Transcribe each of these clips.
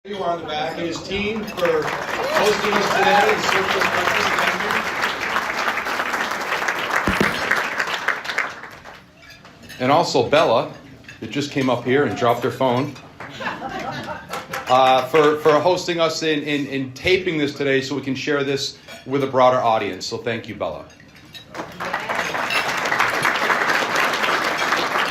On the back and his team for hosting us today and serving us breakfast. And also Bella, that just came up here and dropped her phone, for hosting us in taping this today so we can share this with a broader audience. So thank you, Bella.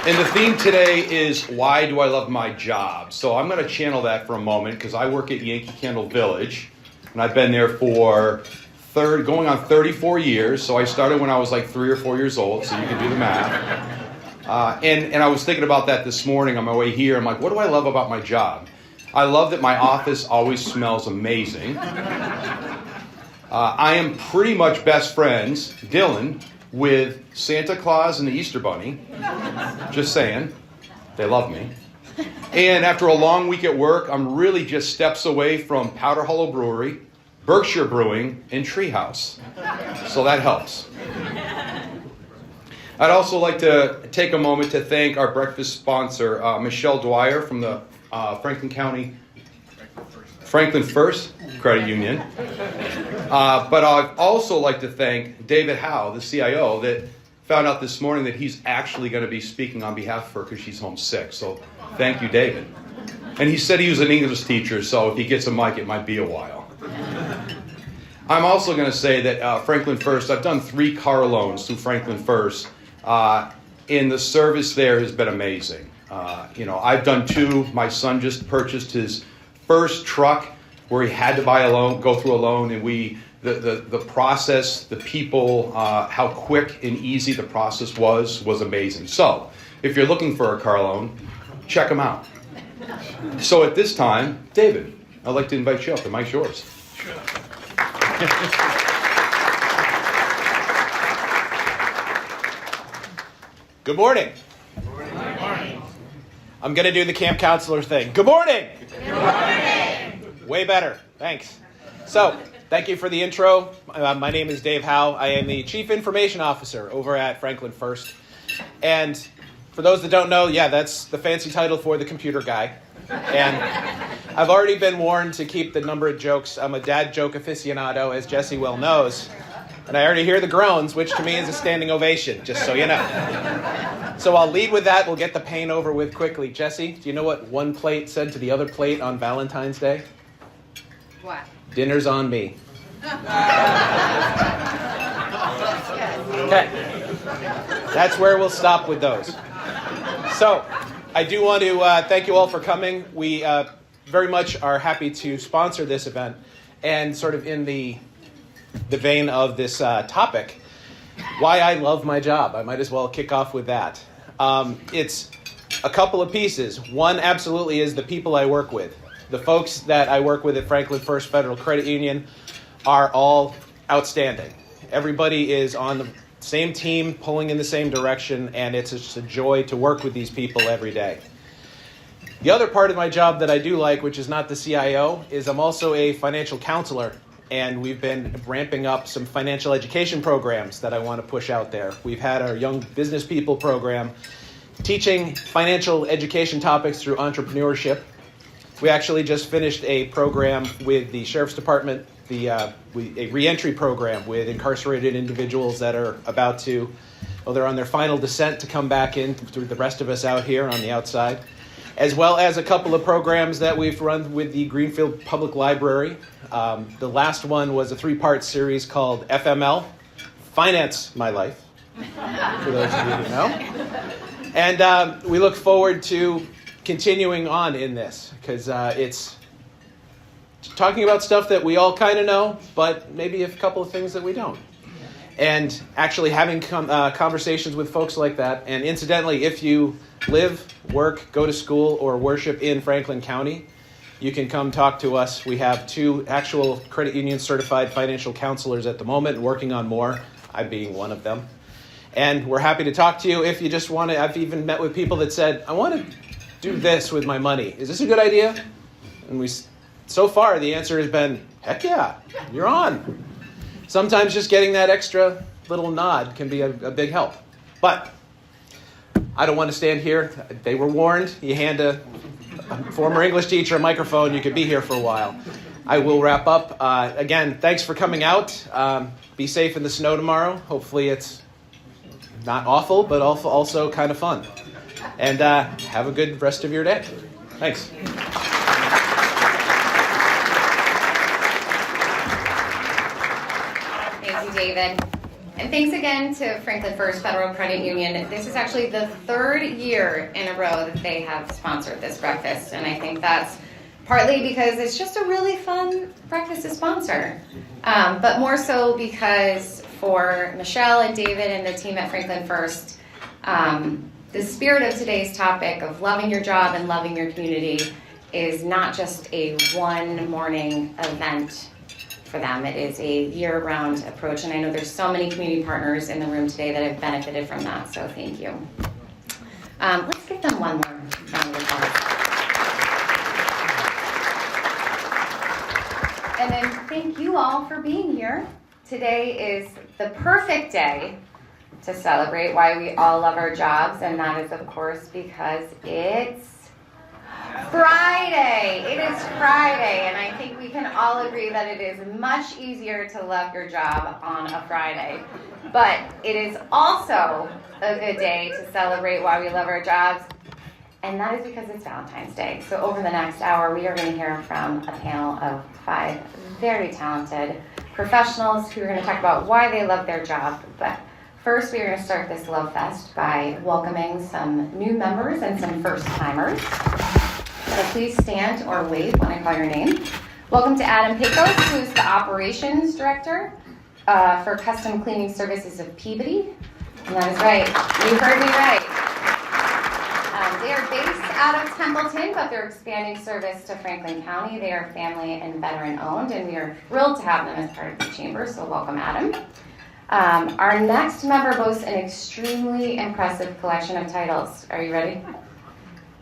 And the theme today is, why do I love my job? So I'm going to channel that for a moment because I work at Yankee Candle Village, and I've been there for going on 34 years. So I started when I was like 3 or 4 years old, so you can do the math. And I was thinking about that this morning on my way here. I'm like, what do I love about my job? I love that my office always smells amazing. I am pretty much best friends, Dylan, with Santa Claus and the Easter Bunny. Just saying. They love me. And after a long week at work, I'm really just steps away from Powder Hollow Brewery, Berkshire Brewing, and Treehouse. So that helps. I'd also like to take a moment to thank our breakfast sponsor, Michelle Dwyer from the Franklin First Credit Union. But I'd also like to thank David Howe, the CIO, that found out this morning that he's actually going to be speaking on behalf of her because she's homesick. So thank you, David. And he said he was an English teacher, so if he gets a mic, it might be a while. I'm also going to say that Franklin First, I've done 3 car loans through Franklin First, and the service there has been amazing. I've done 2. My son just purchased his first truck where he had to go through a loan, and the process, the people, how quick and easy the process was amazing. So, if you're looking for a car loan, check them out. So at this time, David, I'd like to invite you up. The mic's yours. Sure. Good morning. Good morning. I'm going to do the camp counselor thing. Good morning. Good morning. Way better. Thanks. So, thank you for the intro. My name is Dave Howe. I am the Chief Information Officer over at Franklin First. And for those that don't know, that's the fancy title for the computer guy. And I've already been warned to keep the number of jokes. I'm a dad joke aficionado, as Jesse well knows. And I already hear the groans, which to me is a standing ovation, just so you know. So I'll lead with that. We'll get the pain over with quickly. Jesse, do you know what one plate said to the other plate on Valentine's Day? What? Dinner's on me. Okay. That's where we'll stop with those. So, I do want to thank you all for coming. We very much are happy to sponsor this event. And sort of in the vein of this topic, why I love my job. I might as well kick off with that. It's a couple of pieces. One absolutely is the people I work with. The folks that I work with at Franklin First Federal Credit Union are all outstanding. Everybody is on the same team, pulling in the same direction, and it's just a joy to work with these people every day. The other part of my job that I do like, which is not the CIO, is I'm also a financial counselor, and we've been ramping up some financial education programs that I want to push out there. We've had our Young Business People program, teaching financial education topics through entrepreneurship. We actually just finished a program with the Sheriff's Department, a reentry program with incarcerated individuals that are they're on their final descent to come back in through the rest of us out here on the outside, as well as a couple of programs that we've run with the Greenfield Public Library. The last one was a 3-part series called FML, Finance My Life, for those of you who know. And we look forward to continuing on in this, because it's talking about stuff that we all kind of know, but maybe a couple of things that we don't. And actually having conversations with folks like that. And incidentally, if you live, work, go to school, or worship in Franklin County, you can come talk to us. We have 2 actual credit union certified financial counselors at the moment, working on more, I being one of them. And we're happy to talk to you if you just want to. I've even met with people that said, I want to do this with my money. Is this a good idea? And so far, the answer has been, heck yeah, you're on. Sometimes just getting that extra little nod can be a big help. But I don't want to stand here. They were warned. You hand a a former English teacher, a microphone, you could be here for a while. I will wrap up. Again, thanks for coming out. Be safe in the snow tomorrow. Hopefully it's not awful, but also kind of fun. And have a good rest of your day. Thanks. Thank you, David. And thanks again to Franklin First Federal Credit Union. This is actually the third year in a row that they have sponsored this breakfast. And I think that's partly because it's just a really fun breakfast to sponsor. But more so because for Michelle and David and the team at Franklin First, the spirit of today's topic of loving your job and loving your community is not just a one morning event for them. It is a year-round approach, and I know there's so many community partners in the room today that have benefited from that, so thank you. Let's give them one more round of applause. And then thank you all for being here. Today is the perfect day to celebrate why we all love our jobs, and that is, of course, because it's Friday. It is Friday, and I think we can all agree that it is much easier to love your job on a Friday. But it is also a good day to celebrate why we love our jobs, and that is because it's Valentine's Day. So over the next hour, we are going to hear from a panel of 5 very talented professionals who are going to talk about why they love their job. But first, we are going to start this Love Fest by welcoming some new members and some first-timers. So please stand or wave when I call your name. Welcome to Adam Pecos, who is the Operations Director for Custom Cleaning Services of Peabody. And that is right. You heard me right. They are based out of Templeton, but they're expanding service to Franklin County. They are family and veteran-owned, and we are thrilled to have them as part of the chamber, so welcome, Adam. Our next member boasts an extremely impressive collection of titles. Are you ready?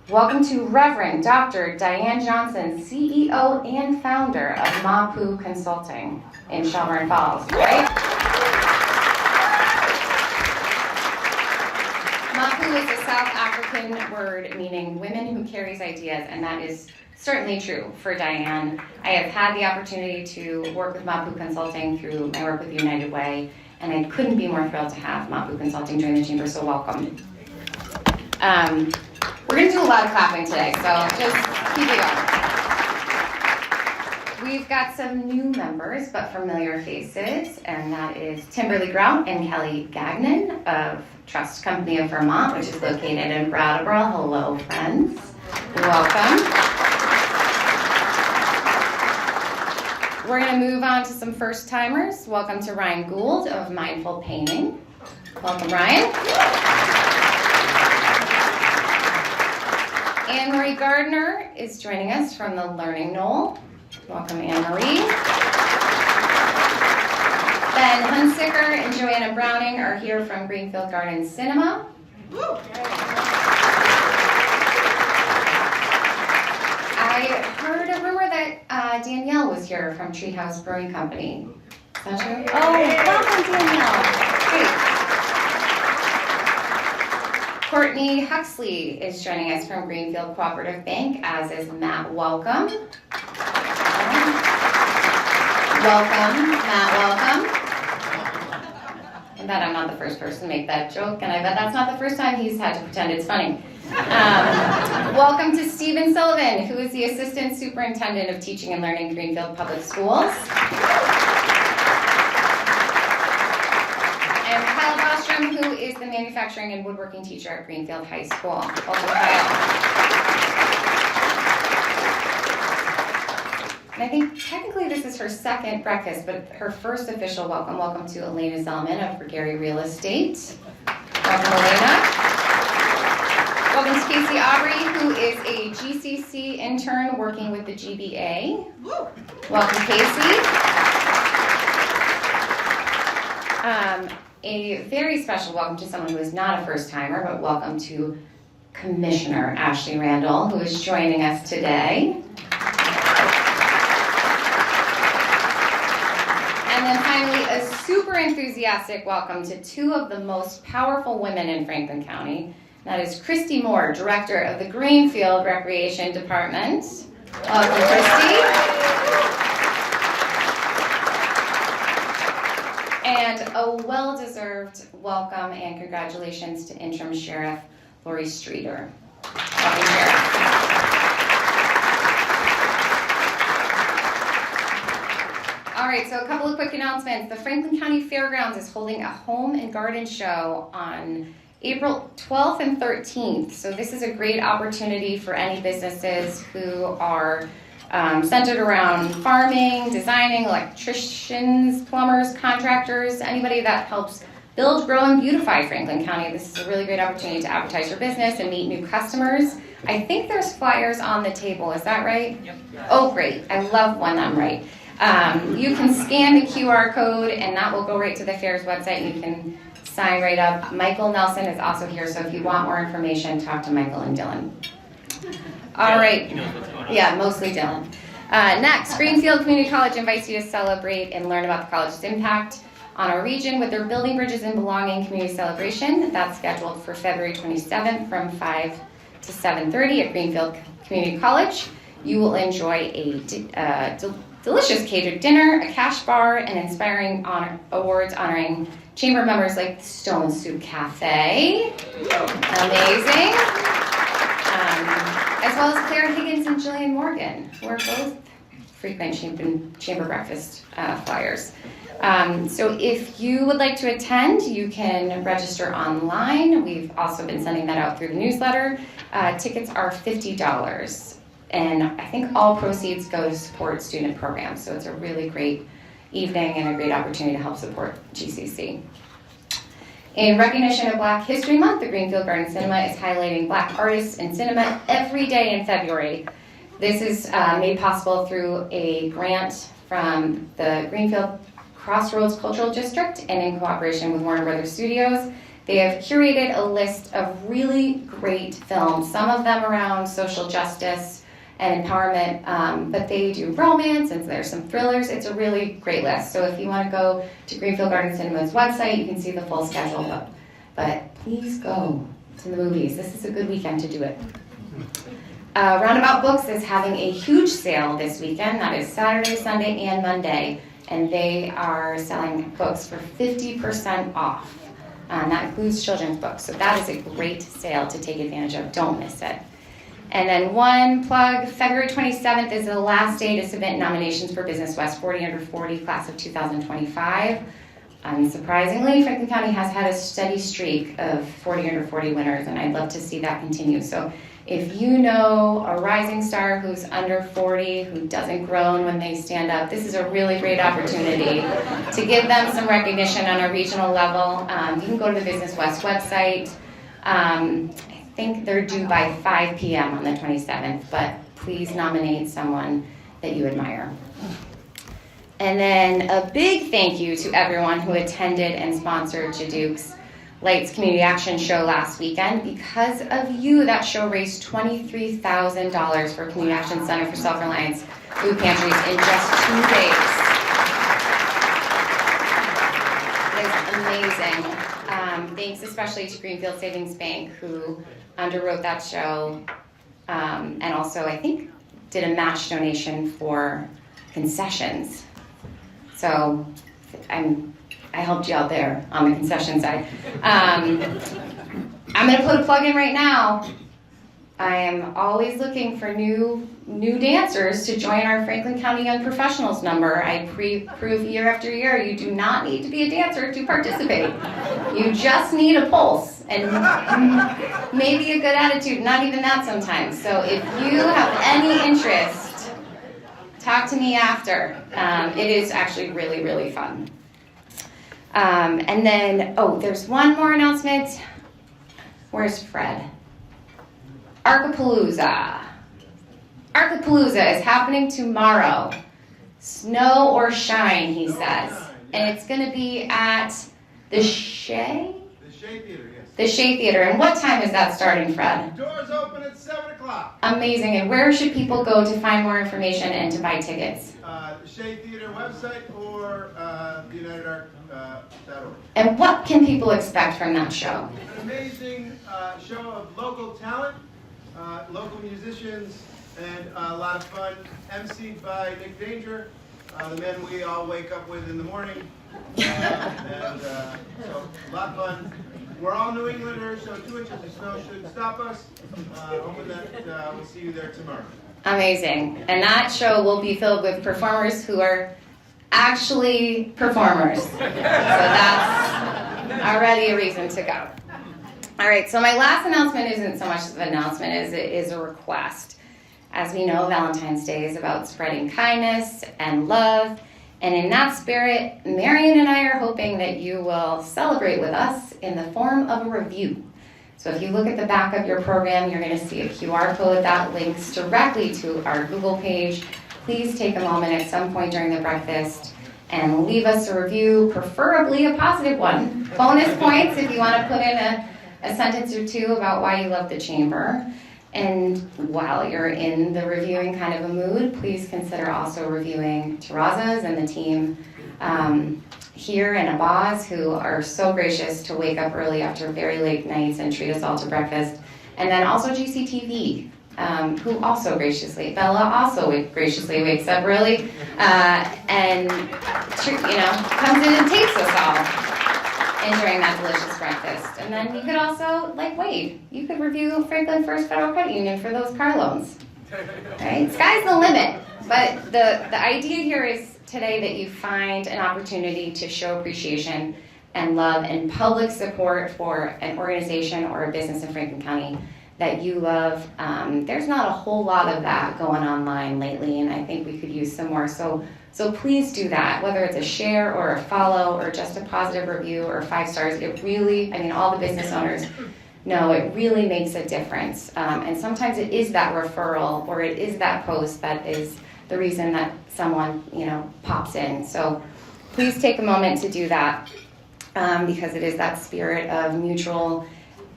Welcome to Reverend Dr. Diane Johnson, CEO and founder of Mapu Consulting in Shelburne Falls, right? Mapu is a South African word meaning women who carries ideas, and that is certainly true for Diane. I have had the opportunity to work with Mapu Consulting through my work with United Way, and I couldn't be more thrilled to have Mapu Consulting join the chamber, so welcome. We're going to do a lot of clapping today, so just keep it going. We've got some new members, but familiar faces, and that is Timberly Grout and Kelly Gagnon of Trust Company of Vermont, which is located in Brattleboro. Hello, friends. Welcome. We're going to move on to some first-timers. Welcome to Ryan Gould of Mindful Painting. Welcome, Ryan. Anne-Marie Gardner is joining us from the Learning Knoll. Welcome, Anne-Marie. Ben Hunsicker and Joanna Browning are here from Greenfield Gardens Cinema. I heard a rumor that Danielle was here from Treehouse Brewing Company. Is that true? Oh, welcome, Danielle. Great. Courtney Huxley is joining us from Greenfield Cooperative Bank, as is Matt Welcome. Welcome, Matt Welcome. I bet I'm not the first person to make that joke, and I bet that's not the first time he's had to pretend it's funny. Welcome to Stephen Sullivan, who is the Assistant Superintendent of Teaching and Learning, Greenfield Public Schools. And Kyle Bostrom, who is the Manufacturing and Woodworking Teacher at Greenfield High School. Welcome, Kyle. And I think technically this is her second breakfast, but her first official welcome. Welcome to Elena Zellman of Gary Real Estate. Welcome, Elena. Welcome to Casey Aubrey, who is a GCC intern working with the GBA. Welcome, Casey. A very special welcome to someone who is not a first-timer, but welcome to Commissioner Ashley Randall, who is joining us today. And then finally, a super enthusiastic welcome to two of the most powerful women in Franklin County, That is Christy Moore, Director of the Greenfield Recreation Department. Welcome, Christy. And a well-deserved welcome and congratulations to Interim Sheriff Lori Streeter. Welcome, Sheriff. All right, so a couple of quick announcements. The Franklin County Fairgrounds is holding a home and garden show on April 12th and 13th. So this is a great opportunity for any businesses who are centered around farming, designing, electricians, plumbers, contractors, anybody that helps build, grow, and beautify Franklin County. This is a really great opportunity to advertise your business and meet new customers. I think there's flyers on the table, is that right? Yep. Oh, great. I love when I'm right. You can scan the QR code and that will go right to the fair's website. You can sign right up. Michael Nelson is also here, so if you want more information, talk to Michael and Dylan. All right. Yeah, mostly Dylan. Next, Greenfield Community College invites you to celebrate and learn about the college's impact on our region with their Building Bridges and Belonging Community Celebration. That's scheduled for February 27th from 5 to 7:30 at Greenfield Community College. You will enjoy a delicious catered dinner, a cash bar, and inspiring awards honoring chamber members like the Stone Soup Cafe. Amazing. As well as Claire Higgins and Jillian Morgan, who are both frequent chamber breakfast flyers. So if you would like to attend, you can register online. We've also been sending that out through the newsletter. Tickets are $50. And I think all proceeds go to support student programs. So it's a really great evening and a great opportunity to help support GCC. In recognition of Black History Month, the Greenfield Garden Cinema is highlighting Black artists in cinema every day in February. This is made possible through a grant from the Greenfield Crossroads Cultural District and in cooperation with Warner Brothers Studios. They have curated a list of really great films, some of them around social justice and empowerment, but they do romance and there's some thrillers. It's a really great list. So if you want to go to Greenfield Garden Cinema's website, you can see the full schedule. But please go to the movies. This is a good weekend to do it. Roundabout Books is having a huge sale this weekend. That is Saturday, Sunday, and Monday. And they are selling books for 50% off. That includes children's books. So that is a great sale to take advantage of. Don't miss it. And then one plug, February 27th is the last day to submit nominations for Business West 40 Under 40 class of 2025. Unsurprisingly, Franklin County has had a steady streak of 40 Under 40 winners, and I'd love to see that continue. So if you know a rising star who's under 40, who doesn't groan when they stand up, this is a really great opportunity to give them some recognition on a regional level. You can go to the Business West website. I think they're due by 5 p.m. on the 27th, but please nominate someone that you admire. And then a big thank you to everyone who attended and sponsored Jaduke's Lights Community Action Show last weekend. Because of you, that show raised $23,000 for Community Action Center for Self-Reliance food pantries in just 2 days. It's amazing. Thanks especially to Greenfield Savings Bank, who underwrote that show, and also I think did a match donation for concessions. So I helped you out there on the concession side. I'm going to put a plug in right now. I am always looking for new dancers to join our Franklin County Young Professionals number. I prove year after year you do not need to be a dancer to participate. You just need a pulse and maybe a good attitude, not even that sometimes. So if you have any interest, talk to me after. It is actually really, really fun. And then, there's one more announcement. Where's Fred? Archipalooza. Archipalooza is happening tomorrow. Snow or shine, he says. And it's going to be at the Shea? The Shea Theater, yes. the Shea Theater. And what time is that starting, Fred? Doors open at 7 o'clock. Amazing. And where should people go to find more information and to buy tickets? The Shea Theater website or UnitedArt.org. And what can people expect from that show? An amazing show of local talent, local musicians, and a lot of fun. emceed by Nick Danger, the man we all wake up with in the morning. So a lot of fun. We're all New Englanders, so 2 inches of snow shouldn't stop us. Hoping that we'll see you there tomorrow. Amazing. And that show will be filled with performers who are actually performers. So that's already a reason to go. All right, so my last announcement isn't so much of an announcement as it is a request. As we know, Valentine's Day is about spreading kindness and love. And in that spirit, Marion and I are hoping that you will celebrate with us in the form of a review. So if you look at the back of your program, you're going to see a QR code that links directly to our Google page. Please take a moment at some point during the breakfast and leave us a review, preferably a positive one. Bonus points if you want to put in a sentence or two about why you love the chamber. And while you're in the reviewing kind of a mood, please consider also reviewing Terrazza's and the team here in Abaz, who are so gracious to wake up early after very late nights and treat us all to breakfast. And then also GCTV, who also graciously, Bella also graciously wakes up early and comes in and takes us all enjoying that delicious breakfast. And then you could also, like Wade, you could review Franklin First Federal Credit Union for those car loans. Right? Sky's the limit. But the idea here is today that you find an opportunity to show appreciation and love and public support for an organization or a business in Franklin County that you love. There's not a whole lot of that going online lately, and I think we could use some more. So please do that, whether it's a share or a follow or just a positive review or 5 stars. It really, all the business owners know it really makes a difference. And sometimes it is that referral or it is that post that is the reason that someone, pops in. So please take a moment to do that because it is that spirit of mutual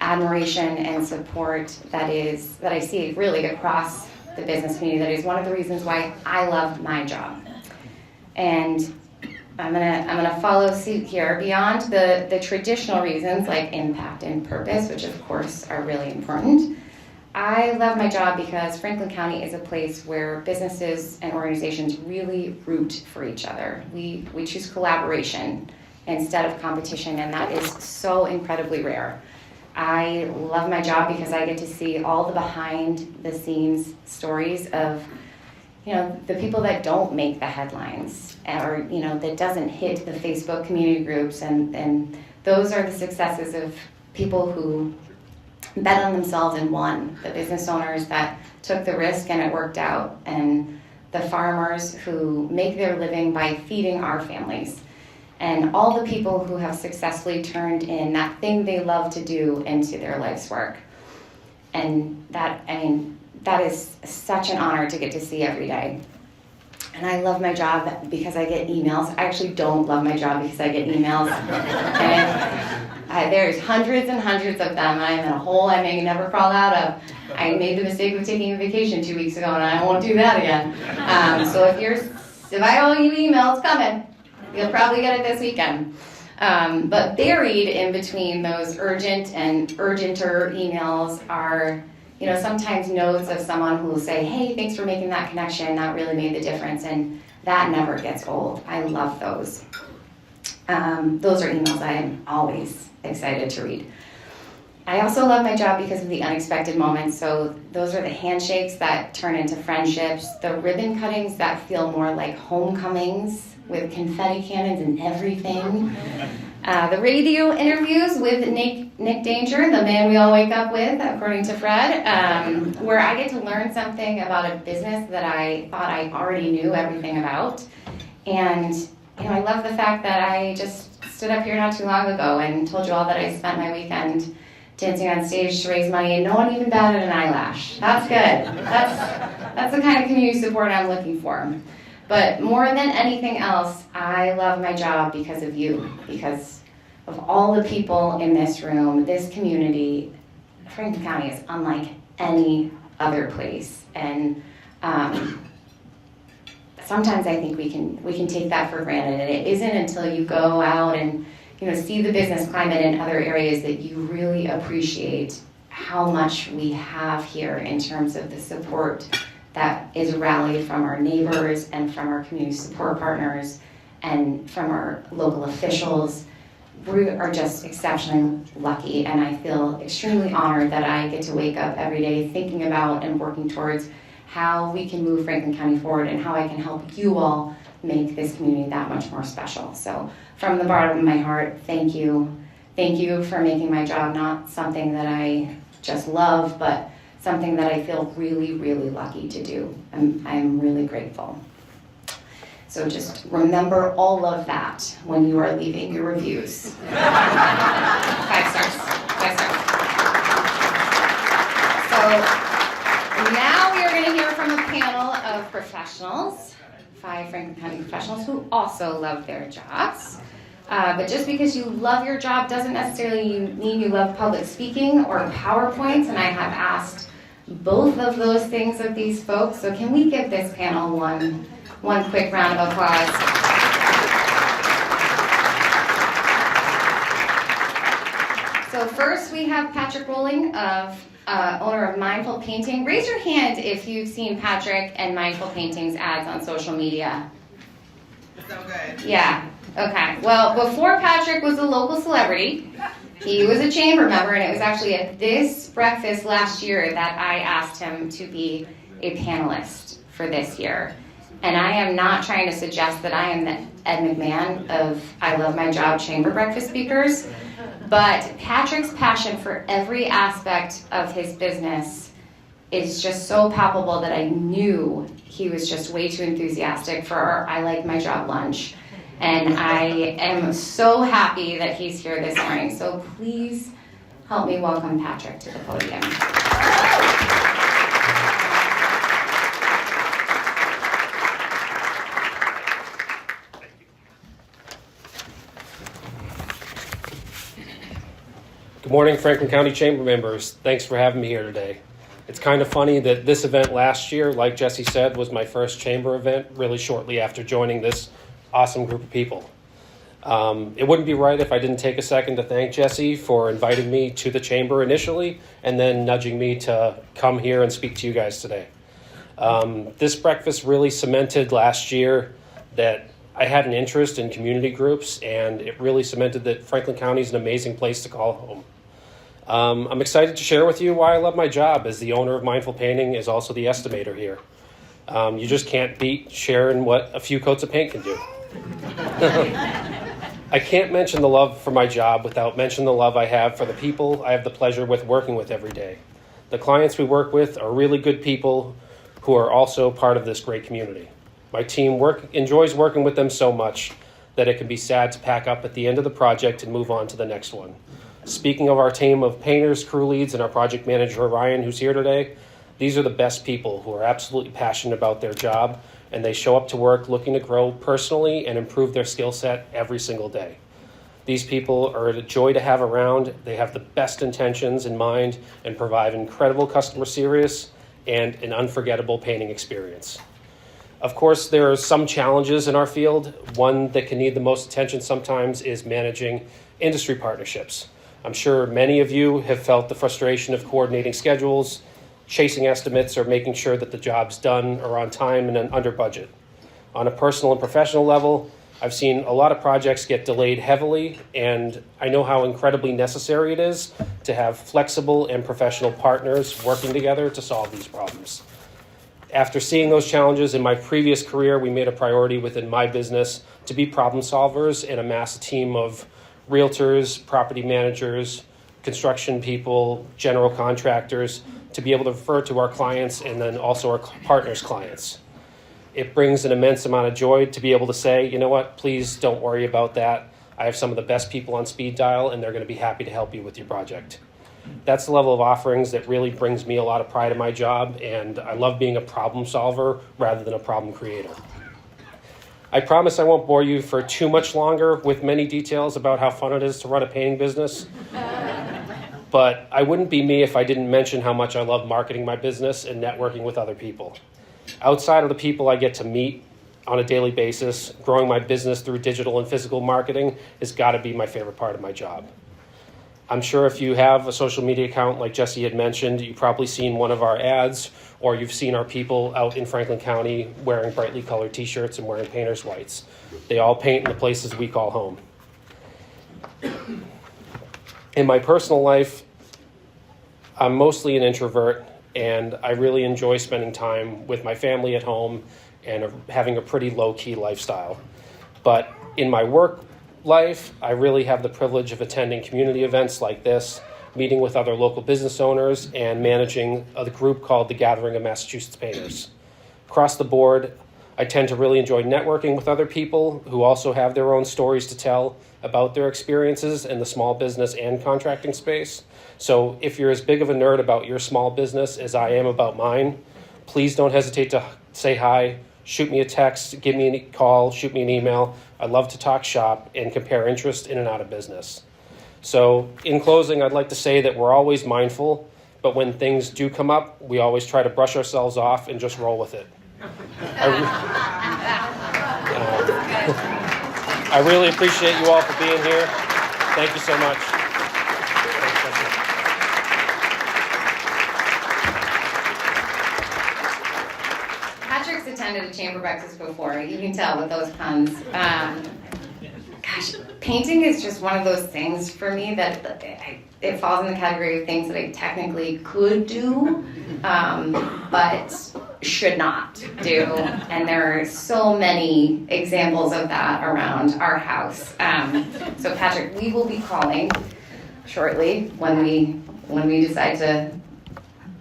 admiration and support that I see really across the business community. That is one of the reasons why I love my job. And I'm gonna follow suit here. Beyond the traditional reasons like impact and purpose, which of course are really important, I love my job because Franklin County is a place where businesses and organizations really root for each other. We choose collaboration instead of competition, and that is so incredibly rare. I love my job because I get to see all the behind the scenes stories of the people that don't make the headlines or, that doesn't hit the Facebook community groups. And those are the successes of people who bet on themselves and won. The business owners that took the risk and it worked out. And the farmers who make their living by feeding our families. And all the people who have successfully turned in that thing they love to do into their life's work. And that is such an honor to get to see every day. And I love my job because I get emails. I actually don't love my job because I get emails. And there's hundreds and hundreds of them. I'm in a hole I may never crawl out of. I made the mistake of taking a vacation 2 weeks ago, and I won't do that again. So if I owe you email, it's coming. You'll probably get it this weekend. But buried in between those urgent and urgenter emails are sometimes notes of someone who will say, hey, thanks for making that connection. That really made the difference. And that never gets old. I love those. Those are emails I am always excited to read. I also love my job because of the unexpected moments. So those are the handshakes that turn into friendships, the ribbon cuttings that feel more like homecomings with confetti cannons and everything. The radio interviews with Nick Danger, the man we all wake up with, according to Fred, where I get to learn something about a business that I thought I already knew everything about. And I love the fact that I just stood up here not too long ago and told you all that I spent my weekend dancing on stage to raise money, and no one even batted an eyelash. That's good. That's the kind of community support I'm looking for. But more than anything else, I love my job because of you, because of all the people in this room, this community, Franklin County is unlike any other place. And sometimes I think we can take that for granted. And it isn't until you go out and see the business climate in other areas that you really appreciate how much we have here in terms of the support that is rallied from our neighbors and from our community support partners and from our local officials. We are just exceptionally lucky, and I feel extremely honored that I get to wake up every day thinking about and working towards how we can move Franklin County forward and how I can help you all make this community that much more special. So from the bottom of my heart, thank you. Thank you for making my job not something that I just love, but something that I feel really, really lucky to do. I'm really grateful. So just remember all of that when you are leaving your reviews. 5 stars. 5 stars. So now we are going to hear from a panel of professionals, 5 Franklin County professionals who also love their jobs. But just because you love your job doesn't necessarily mean you love public speaking or PowerPoints, and I have asked both of those things of these folks. So can we give this panel one quick round of applause? So first we have Patrick Rowling, owner of Mindful Painting. Raise your hand if you've seen Patrick and Mindful Painting's ads on social media. So good. Yeah, okay. Well, before Patrick was a local celebrity, he was a chamber member, and it was actually at this breakfast last year that I asked him to be a panelist for this year. And I am not trying to suggest that I am the Ed McMahon of I Love My Job chamber breakfast speakers, but Patrick's passion for every aspect of his business is just so palpable that I knew he was just way too enthusiastic for our I Like My Job lunch. And I am so happy that he's here this morning. So please help me welcome Patrick to the podium. Good morning, Franklin County Chamber members. Thanks for having me here today. It's kind of funny that this event last year, like Jesse said, was my first chamber event really shortly after joining this awesome group of people. It wouldn't be right if I didn't take a second to thank Jesse for inviting me to the chamber initially and then nudging me to come here and speak to you guys today. This breakfast really cemented last year that I had an interest in community groups, and it really cemented that Franklin County is an amazing place to call home. I'm excited to share with you why I love my job as the owner of Mindful Painting is also the estimator here. You just can't beat sharing what a few coats of paint can do. I can't mention the love for my job without mentioning the love I have for the people I have the pleasure with working with every day. The clients we work with are really good people who are also part of this great community. My team enjoys working with them so much that it can be sad to pack up at the end of the project and move on to the next one. Speaking of our team of painters, crew leads, and our project manager, Ryan, who's here today, these are the best people who are absolutely passionate about their job, and they show up to work looking to grow personally and improve their skill set every single day. These people are a joy to have around. They have the best intentions in mind and provide incredible customer service and an unforgettable painting experience. Of course, there are some challenges in our field. One that can need the most attention sometimes is managing industry partnerships. I'm sure many of you have felt the frustration of coordinating schedules, chasing estimates, or making sure that the job's done or on time and under budget. On a personal and professional level, I've seen a lot of projects get delayed heavily, and I know how incredibly necessary it is to have flexible and professional partners working together to solve these problems. After seeing those challenges in my previous career, we made a priority within my business to be problem solvers and amass a team of realtors, property managers, construction people, general contractors, to be able to refer to our clients and then also our partners' clients. It brings an immense amount of joy to be able to say, you know what, please don't worry about that. I have some of the best people on speed dial, and they're going to be happy to help you with your project. That's the level of offerings that really brings me a lot of pride in my job, and I love being a problem solver rather than a problem creator. I promise I won't bore you for too much longer with many details about how fun it is to run a painting business. But I wouldn't be me if I didn't mention how much I love marketing my business and networking with other people. Outside of the people I get to meet on a daily basis, growing my business through digital and physical marketing has got to be my favorite part of my job. I'm sure if you have a social media account like Jesse had mentioned, you've probably seen one of our ads, or you've seen our people out in Franklin County wearing brightly colored t-shirts and wearing painter's whites. They all paint in the places we call home. In my personal life, I'm mostly an introvert, and I really enjoy spending time with my family at home and having a pretty low-key lifestyle. But in my work life, I really have the privilege of attending community events like this, meeting with other local business owners, and managing a group called the Gathering of Massachusetts Painters. Across the board, I tend to really enjoy networking with other people who also have their own stories to tell about their experiences in the small business and contracting space. So if you're as big of a nerd about your small business as I am about mine, please don't hesitate to say hi, shoot me a text, give me a call, shoot me an email. I love to talk shop and compare interest in and out of business. So in closing, I'd like to say that we're always mindful, but when things do come up, we always try to brush ourselves off and just roll with it. I really appreciate you all for being here. Thank you so much. Patrick's attended a chamber breakfast before. You can tell with those puns. Gosh, painting is just one of those things for me that it falls in the category of things that I technically could do, but should not do. And there are so many examples of that around our house. So Patrick, we will be calling shortly when we decide to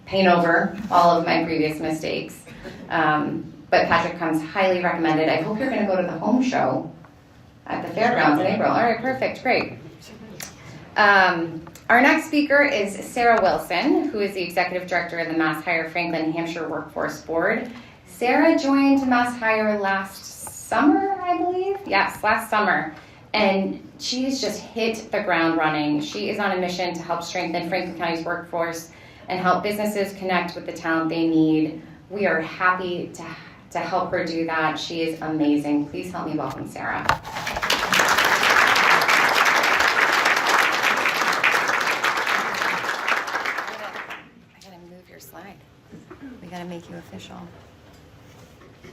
paint over all of my previous mistakes. But Patrick comes highly recommended. I hope you're going to go to the home show at the fairgrounds in April. All right, perfect, great. Our next speaker is Sarah Wilson, who is the Executive Director of the Mass Hire Franklin Hampshire Workforce Board. Sarah joined Mass Hire last summer, I believe. Yes, last summer. And she's just hit the ground running. She is on a mission to help strengthen Franklin County's workforce and help businesses connect with the talent they need. We are happy to help her do that. She is amazing. Please help me welcome Sarah. I gotta move your slide. We gotta make you official. There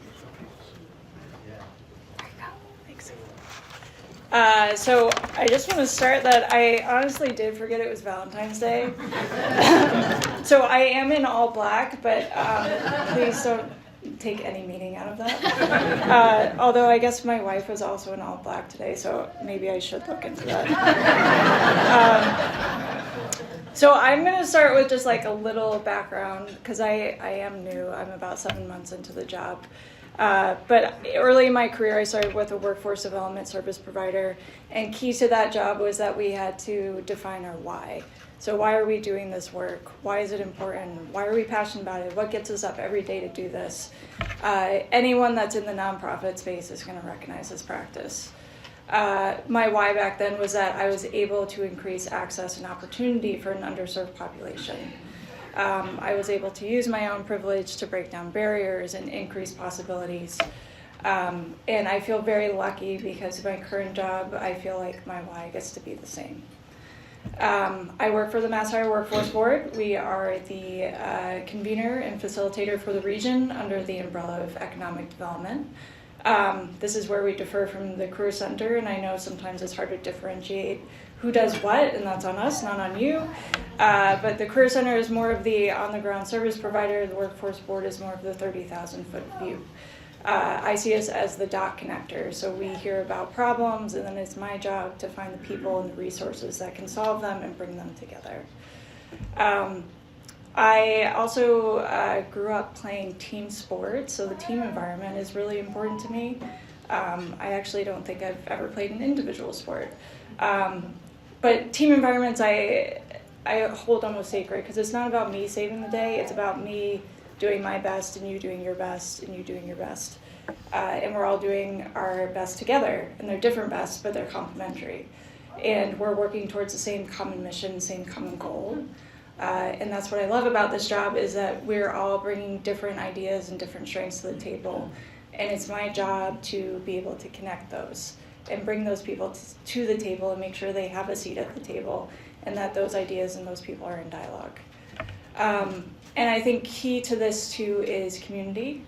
you go. Thanks. So I just want to start that I honestly did forget it was Valentine's Day. So I am in all black, but please don't take any meaning out of that. Although I guess my wife was also in all black today, so maybe I should look into that. So I'm going to start with just like a little background because I am new. I'm about 7 months into the job. But early in my career, I started with a workforce development service provider, and key to that job was that we had to define our why. So why are we doing this work? Why is it important? Why are we passionate about it? What gets us up every day to do this? Anyone that's in the nonprofit space is going to recognize this practice. My why back then was that I was able to increase access and opportunity for an underserved population. I was able to use my own privilege to break down barriers and increase possibilities. And I feel very lucky because my current job, I feel like my why gets to be the same. I work for the Mass Hire Workforce Board. We are the convener and facilitator for the region under the umbrella of economic development. This is where we differ from the Career Center, and I know sometimes it's hard to differentiate who does what, and that's on us, not on you. But the Career Center is more of the on-the-ground service provider. The Workforce Board is more of the 30,000-foot view. I see us as the dot connector, so we hear about problems, and then it's my job to find the people and the resources that can solve them and bring them together. I also grew up playing team sports, so the team environment is really important to me. I actually don't think I've ever played an individual sport. But team environments I hold almost sacred because it's not about me saving the day, it's about me doing my best and you doing your best and you doing your best. and we're all doing our best together. And they're different bests, but they're complementary. And we're working towards the same common mission, same common goal. And that's what I love about this job, is that we're all bringing different ideas and different strengths to the table. And it's my job to be able to connect those and bring those people to the table and make sure they have a seat at the table and that those ideas and those people are in dialogue. And I think key to this too is community.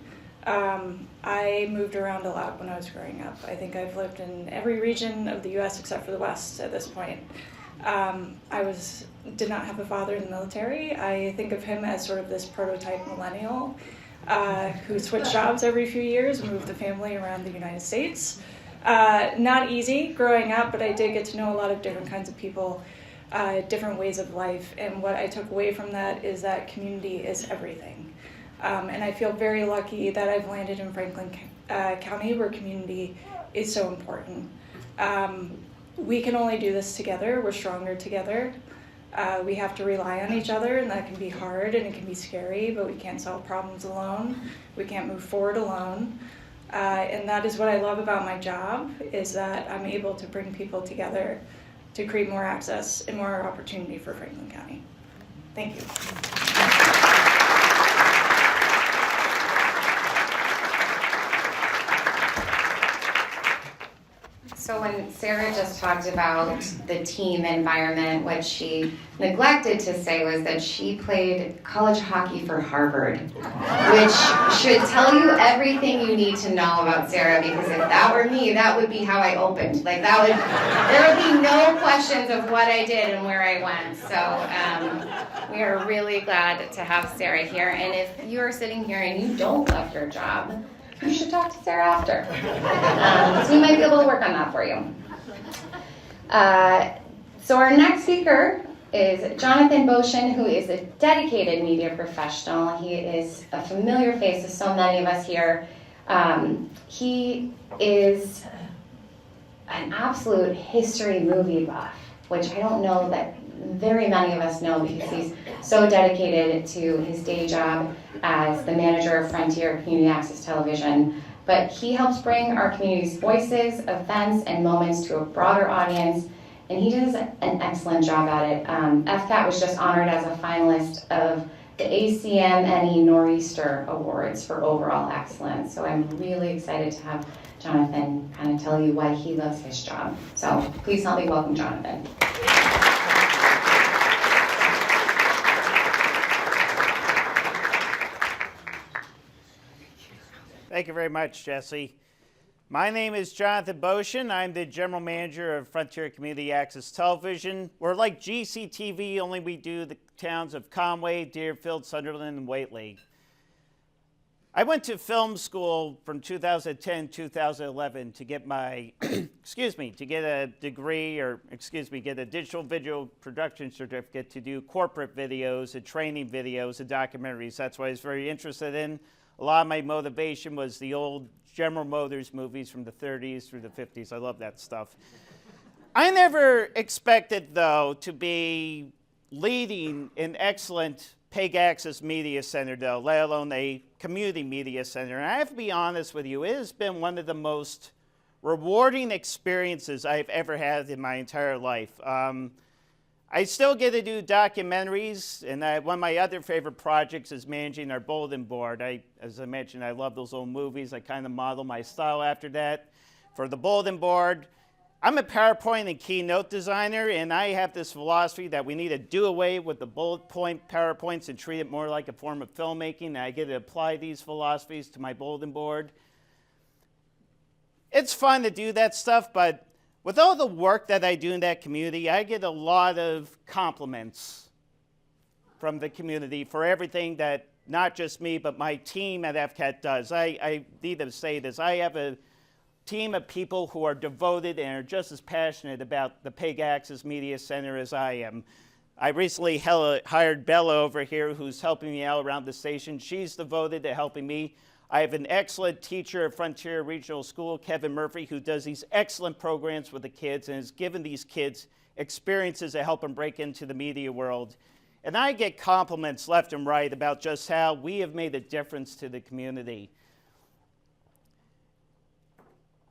I moved around a lot when I was growing up. I think I've lived in every region of the US except for the West at this point. I did not have a father in the military. I think of him as sort of this prototype millennial who switched jobs every few years and moved the family around the United States. Not easy growing up, but I did get to know a lot of different kinds of people, different ways of life. And what I took away from that is that community is everything. And I feel very lucky that I've landed in Franklin County, where community is so important. We can only do this together. We're stronger together. We have to rely on each other, and that can be hard and it can be scary, but we can't solve problems alone. We can't move forward alone. And that is what I love about my job, is that I'm able to bring people together to create more access and more opportunity for Franklin County. Thank you. So when Sarah just talked about the team environment, what she neglected to say was that she played college hockey for Harvard, which should tell you everything you need to know about Sarah, because if that were me, that would be how I opened. Like there would be no questions of what I did and where I went. So we are really glad to have Sarah here. And if you are sitting here and you don't love your job, you should talk to Sarah after. So we might be able to work on that for you. So our next speaker is Jonathan Boshin, who is a dedicated media professional. He is a familiar face to so many of us here. He is an absolute history movie buff, which I don't know that very many of us know, because he's so dedicated to his day job as the manager of Frontier Community Access Television. But he helps bring our community's voices, events, and moments to a broader audience, and he does an excellent job at it. FCAT was just honored as a finalist of the ACM&E Nor'easter Awards for overall excellence. So I'm really excited to have Jonathan kind of tell you why he loves his job. So please help me welcome Jonathan. Thank you very much, Jesse. My name is Jonathan Boshin. I'm the general manager of Frontier Community Access Television. We're like GCTV, only we do the towns of Conway, Deerfield, Sunderland, and Whately. I went to film school from 2010 to 2011 to get my, to get a degree, or get a digital video production certificate to do corporate videos and training videos and documentaries. That's what I was very interested in. A lot of my motivation was the old General Motors movies from the 30s through the 50s. I love that stuff. I never expected, though, to be leading an excellent PEG Access Media Center, though, let alone a community media center. And I have to be honest with you, it has been one of the most rewarding experiences I've ever had in my entire life. I still get to do documentaries, and one of my other favorite projects is managing our bulletin board. As I mentioned, I love those old movies. I kind of model my style after that. For the bulletin board, I'm a PowerPoint and keynote designer, and I have this philosophy that we need to do away with the bullet point PowerPoints and treat it more like a form of filmmaking, and I get to apply these philosophies to my bulletin board. It's fun to do that stuff, but with all the work that I do in that community, I get a lot of compliments from the community for everything that not just me, but my team at FCAT does. I need to say this. I have a team of people who are devoted and are just as passionate about the PEG Access Media Center as I am. I recently hired Bella over here, who's helping me out around the station. She's devoted to helping me. I have an excellent teacher at Frontier Regional School, Kevin Murphy, who does these excellent programs with the kids and has given these kids experiences that help them break into the media world. And I get compliments left and right about just how we have made a difference to the community.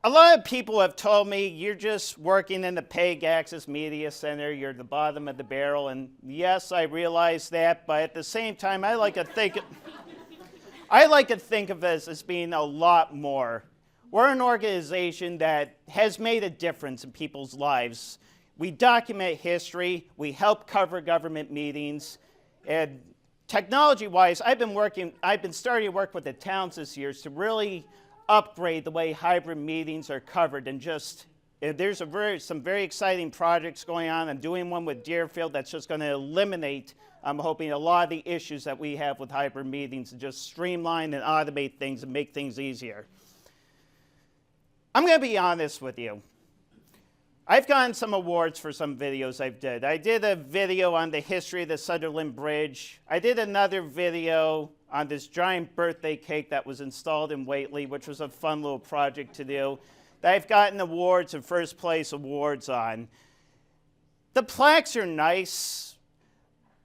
A lot of people have told me you're just working in the PEG Access Media Center, you're the bottom of the barrel, and yes, I realize that, but at the same time, I like to think of us as being a lot more. We're an organization that has made a difference in people's lives. We document history, we help cover government meetings, and technology-wise, I've been starting to work with the towns this year to really upgrade the way hybrid meetings are covered, and there's some very exciting projects going on. I'm doing one with Deerfield that's just going to eliminate, I'm hoping, a lot of the issues that we have with hybrid meetings and just streamline and automate things and make things easier. I'm going to be honest with you. I've gotten some awards for some videos I've did. I did a video on the history of the Sunderland Bridge. I did another video on this giant birthday cake that was installed in Whately, which was a fun little project to do, that I've gotten awards and first place awards on. The plaques are nice,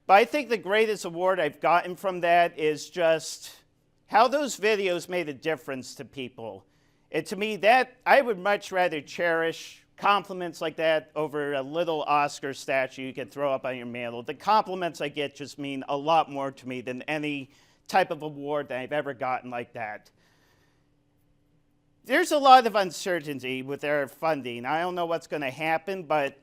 but I think the greatest award I've gotten from that is just how those videos made a difference to people. And to me, that I would much rather cherish compliments like that over a little Oscar statue you can throw up on your mantle. The compliments I get just mean a lot more to me than any type of award that I've ever gotten like that. There's a lot of uncertainty with our funding. I don't know what's going to happen, but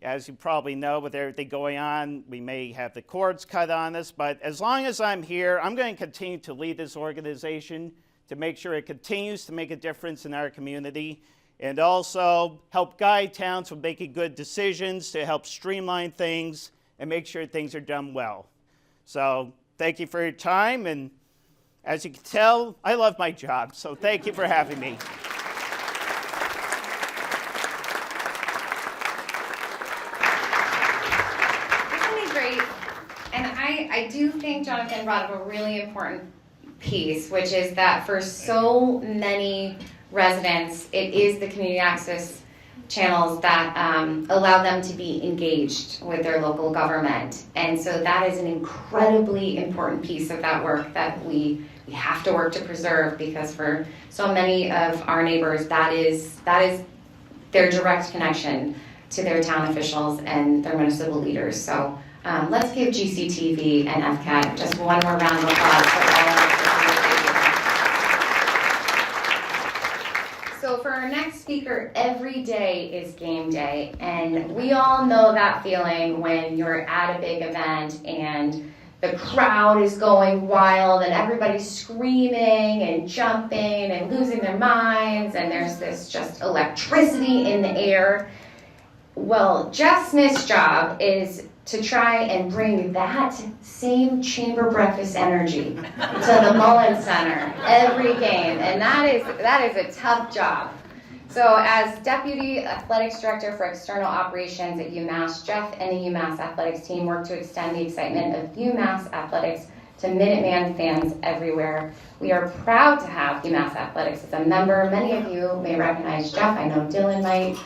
as you probably know, with everything going on, we may have the cords cut on us, but as long as I'm here, I'm going to continue to lead this organization to make sure it continues to make a difference in our community, and also help guide towns with making good decisions to help streamline things and make sure things are done well. So thank you for your time, and as you can tell, I love my job, so thank you for having me. Isn't it great? And I do think Jonathan brought up a really important piece, which is that for so many residents, it is the community access channels that allow them to be engaged with their local government. And so that is an incredibly important piece of that work that we have to work to preserve, because for so many of our neighbors, that is their direct connection to their town officials and their municipal leaders. So let's give GCTV and FCAT just one more round of applause for all of us. So for our next speaker, every day is game day, and we all know that feeling when you're at a big event and the crowd is going wild and everybody's screaming and jumping and losing their minds, and there's this just electricity in the air. Well, Jeff Smith's job is to try and bring that same chamber breakfast energy to the Mullen Center every game, and that is a tough job. So as Deputy Athletics Director for External Operations at UMass, Jeff and the UMass Athletics team work to extend the excitement of UMass Athletics to Minuteman fans everywhere. We are proud to have UMass Athletics as a member. Many of you may recognize Jeff. I know Dylan might.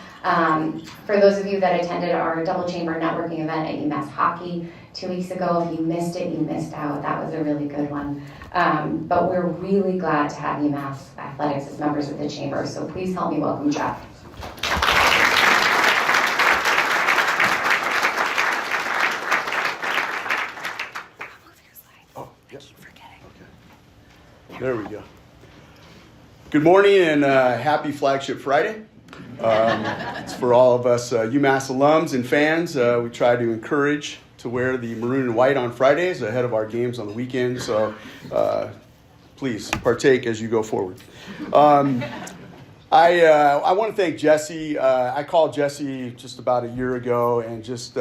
For those of you that attended our double chamber networking event at UMass Hockey 2 weeks ago, if you missed it, you missed out. That was a really good one. But we're really glad to have UMass Athletics as members of the chamber. So please help me welcome Jeff. Oh, yes. Okay. There we go. Good morning and happy Flagship Friday. It's for all of us UMass alums and fans. We try to encourage to wear the maroon and white on Fridays ahead of our games on the weekend. So please partake as you go forward. I want to thank Jesse. I called Jesse just about a year ago and just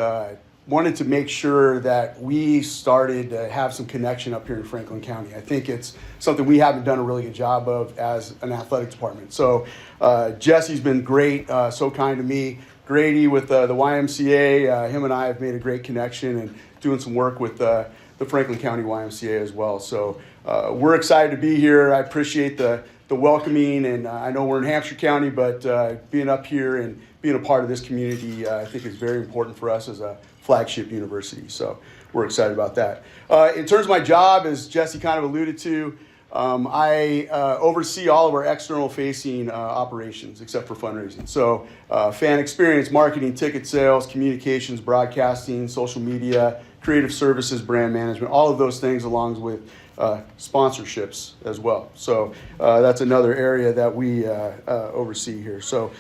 wanted to make sure that we started to have some connection up here in Franklin County. I think it's something we haven't done a really good job of as an athletic department. So Jesse's been great, so kind to me. Grady with the YMCA, him and I have made a great connection and doing some work with the Franklin County YMCA as well. So we're excited to be here. I appreciate the welcoming, and I know we're in Hampshire County, but being up here and being a part of this community, I think is very important for us as a flagship university. So we're excited about that. In terms of my job, as Jesse kind of alluded to, I oversee all of our external-facing operations, except for fundraising. So fan experience, marketing, ticket sales, communications, broadcasting, social media, creative services, brand management, all of those things along with sponsorships as well. So that's another area that we oversee here. So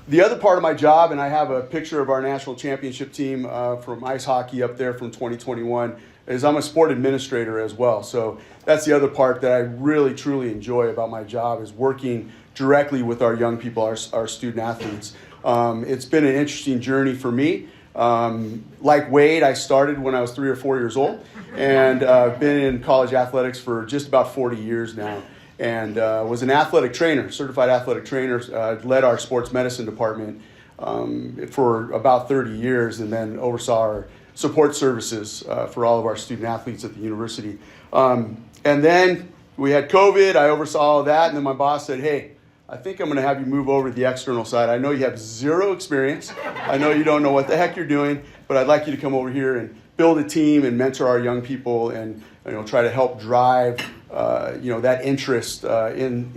the other part of my job, and I have a picture of our national championship team from ice hockey up there from 2021, is I'm a sport administrator as well. So that's the other part that I really, truly enjoy about my job, is working directly with our young people, our student athletes. It's been an interesting journey for me. Like Wade, I started when I was 3 or 4 years old, and I've been in college athletics for just about 40 years now, and was an athletic trainer, certified athletic trainer, led our sports medicine department for about 30 years, and then oversaw our support services for all of our student athletes at the university. And then we had COVID, I oversaw all of that, and then my boss said, hey, I think I'm going to have you move over to the external side. I know you have zero experience. I know you don't know what the heck you're doing, but I'd like you to come over here and build a team and mentor our young people and try to help drive that interest in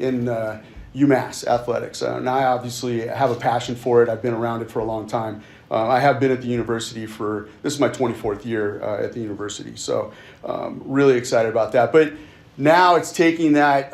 UMass athletics. And I obviously have a passion for it. I've been around it for a long time. I have been at the university this is my 24th year at the university. So really excited about that. But now it's taking that,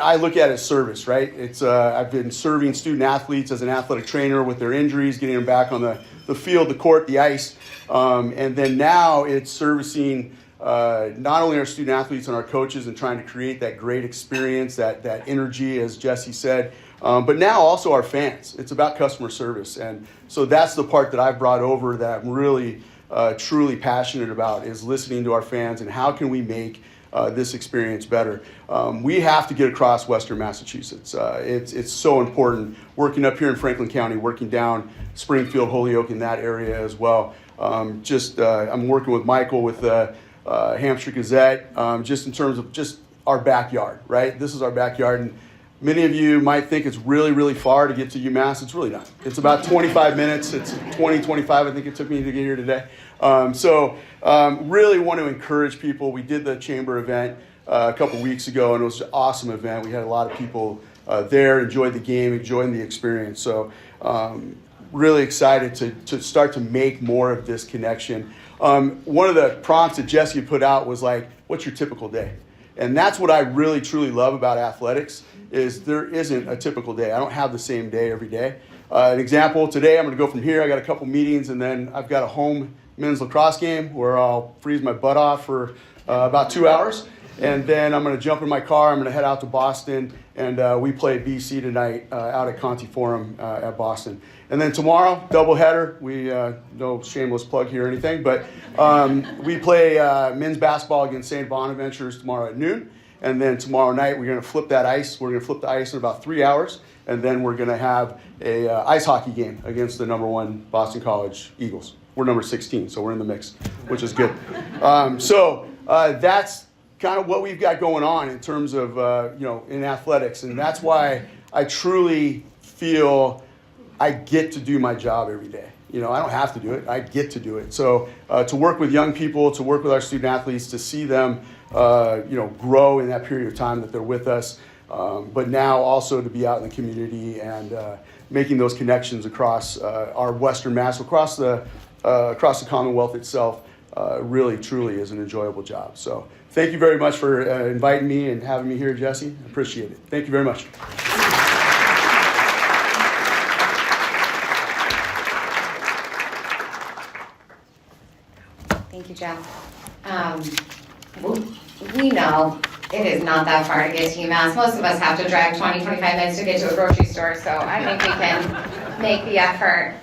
I look at it as service, right? It's I've been serving student athletes as an athletic trainer with their injuries, getting them back on the field, the court, the ice. And then now it's servicing not only our student athletes and our coaches and trying to create that great experience, that energy, as Jesse said, but now also our fans. It's about customer service. And so that's the part that I've brought over that I'm really, truly passionate about, is listening to our fans and how can we make this experience better. We have to get across Western Massachusetts. It's so important. Working up here in Franklin County, working down Springfield, Holyoke, in that area as well. I'm working with Michael with the Hampshire Gazette, just in terms of just our backyard, right? This is our backyard, and many of you might think it's really, really far to get to UMass. It's really not. It's about 25 minutes. It's 25, I think it took me to get here today. Really want to encourage people. We did the chamber event a couple weeks ago, and it was an awesome event. We had a lot of people there, enjoyed the game, enjoying the experience. So really excited to start to make more of this connection. One of the prompts that Jesse put out was like, what's your typical day? And that's what I really, truly love about athletics, is there isn't a typical day. I don't have the same day every day. An example, today I'm going to go from here. I got a couple meetings, and then I've got a home men's lacrosse game where I'll freeze my butt off for about 2 hours. And then I'm going to jump in my car. I'm going to head out to Boston, and we play BC tonight out at Conti Forum at Boston. And then tomorrow, doubleheader. We no shameless plug here or anything, but we play men's basketball against St. Bonaventures tomorrow at noon. And then tomorrow night, we're going to flip that ice. We're going to flip the ice in about 3 hours, and then we're going to have a ice hockey game against the #1 Boston College Eagles. We're number 16, so we're in the mix, which is good. That's kind of what we've got going on in terms of in athletics, and that's why I truly feel I get to do my job every day. I don't have to do it. I get to do it. So to work with young people, to work with our student athletes, to see them grow in that period of time that they're with us, but now also to be out in the community and making those connections across our Western Mass, across the Commonwealth itself, really, truly is an enjoyable job. So thank you very much for inviting me and having me here, Jesse. I appreciate it. Thank you very much. Thank you, Jeff. We know it is not that far to get to UMass. Most of us have to drive 20, 25 minutes to get to a grocery store, so I think we can make the effort.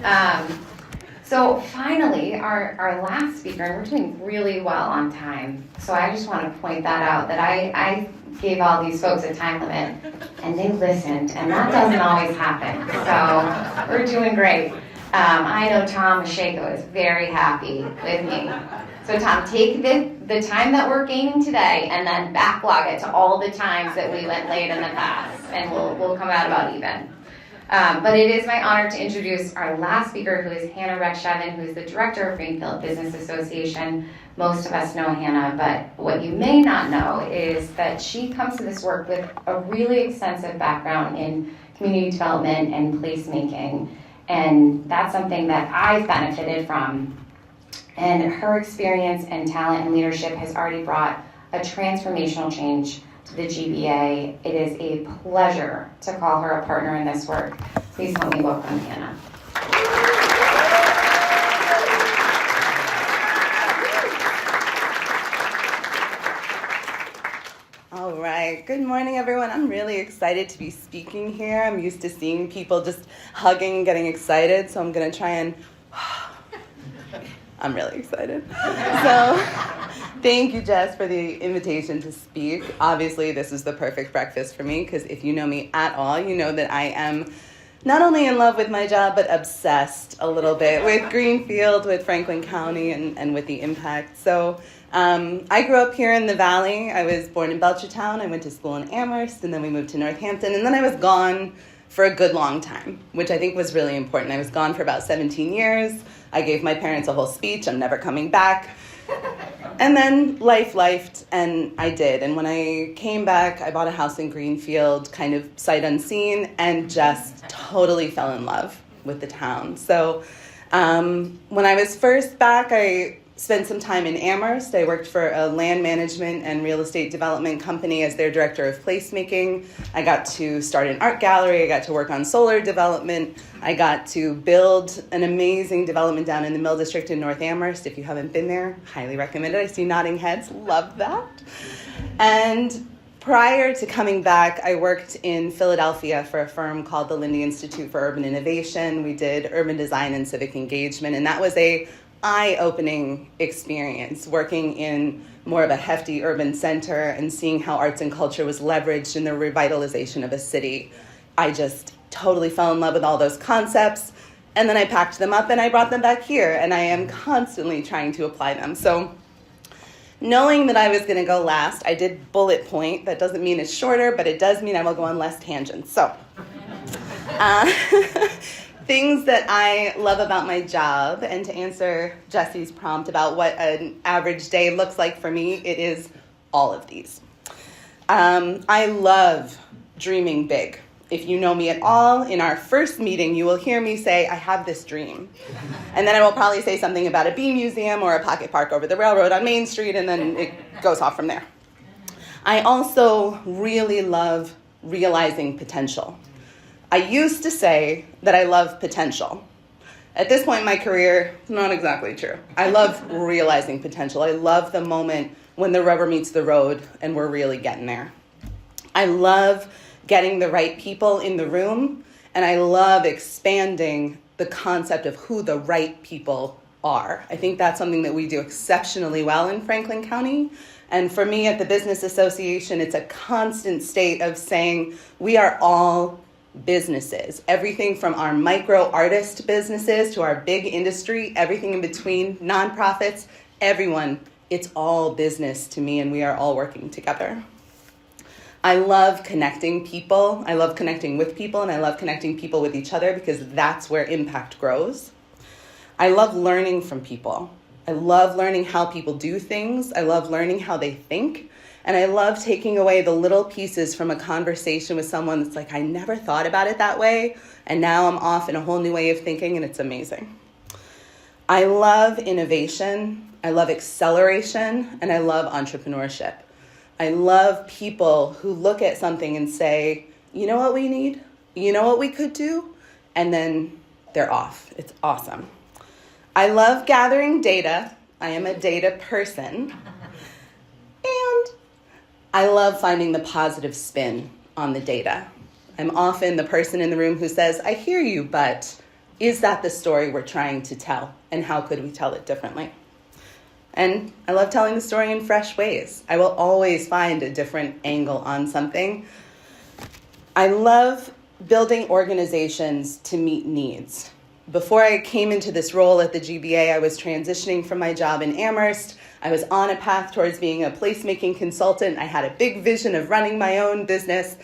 So finally, our last speaker, and we're doing really well on time, so I just want to point that out, that I gave all these folks a time limit, and they listened, and that doesn't always happen, so we're doing great. I know Tom Mashako is very happy with me. So Tom, take the time that we're gaining today and then backlog it to all the times that we went late in the past, and we'll come out about even. But it is my honor to introduce our last speaker, who is Hannah Rexshaven, who is the director of Greenfield Business Association. Most of us know Hannah, but what you may not know is that she comes to this work with a really extensive background in community development and placemaking. And that's something that I've benefited from. And her experience and talent and leadership has already brought a transformational change to the GBA. It is a pleasure to call her a partner in this work. Please help me welcome Hannah. All right. Good morning, everyone. I'm really excited to be speaking here. I'm used to seeing people just hugging and getting excited, so I'm going to try and... I'm really excited. So thank you, Jess, for the invitation to speak. Obviously, this is the perfect breakfast for me, because if you know me at all, you know that I am not only in love with my job, but obsessed a little bit with Greenfield, with Franklin County, and with the impact. So I grew up here in the Valley. I was born in Belchertown. I went to school in Amherst, and then we moved to Northampton. And then I was gone for a good long time, which I think was really important. I was gone for about 17 years. I gave my parents a whole speech. I'm never coming back. And then lifed, and I did. And when I came back, I bought a house in Greenfield, kind of sight unseen, and just totally fell in love with the town. So when I was first back, I spent some time in Amherst. I worked for a land management and real estate development company as their director of placemaking. I got to start an art gallery. I got to work on solar development. I got to build an amazing development down in the Mill District in North Amherst. If you haven't been there, highly recommend it. I see nodding heads. Love that. And prior to coming back, I worked in Philadelphia for a firm called the Lindy Institute for Urban Innovation. We did urban design and civic engagement, and that was a eye-opening experience, working in more of a hefty urban center and seeing how arts and culture was leveraged in the revitalization of a city. I just totally fell in love with all those concepts, and then I packed them up and I brought them back here, and I am constantly trying to apply them. So knowing that I was going to go last, I did bullet point. That doesn't mean it's shorter, but it does mean I will go on less tangents. So things that I love about my job, and to answer Jesse's prompt about what an average day looks like for me, it is all of these. I love dreaming big. If you know me at all, in our first meeting, you will hear me say, I have this dream. And then I will probably say something about a bee museum or a pocket park over the railroad on Main Street, and then it goes off from there. I also really love realizing potential. I used to say that I love potential. At this point in my career, not exactly true. I love realizing potential. I love the moment when the rubber meets the road and we're really getting there. I love getting the right people in the room, and I love expanding the concept of who the right people are. I think that's something that we do exceptionally well in Franklin County. And for me at the Business Association, it's a constant state of saying we are all businesses. Everything from our micro artist businesses to our big industry, everything in between, nonprofits, everyone, it's all business to me, and we are all working together. I love connecting people. I love connecting with people, and I love connecting people with each other, because that's where impact grows. I love learning from people. I love learning how people do things. I love learning how they think. And I love taking away the little pieces from a conversation with someone that's like, I never thought about it that way, and now I'm off in a whole new way of thinking, and it's amazing. I love innovation. I love acceleration, and I love entrepreneurship. I love people who look at something and say, you know what we need? You know what we could do? And then they're off. It's awesome. I love gathering data. I am a data person. And I love finding the positive spin on the data. I'm often the person in the room who says, I hear you, but is that the story we're trying to tell? And how could we tell it differently? And I love telling the story in fresh ways. I will always find a different angle on something. I love building organizations to meet needs. Before I came into this role at the GBA, I was transitioning from my job in Amherst. I was on a path towards being a placemaking consultant. I had a big vision of running my own business.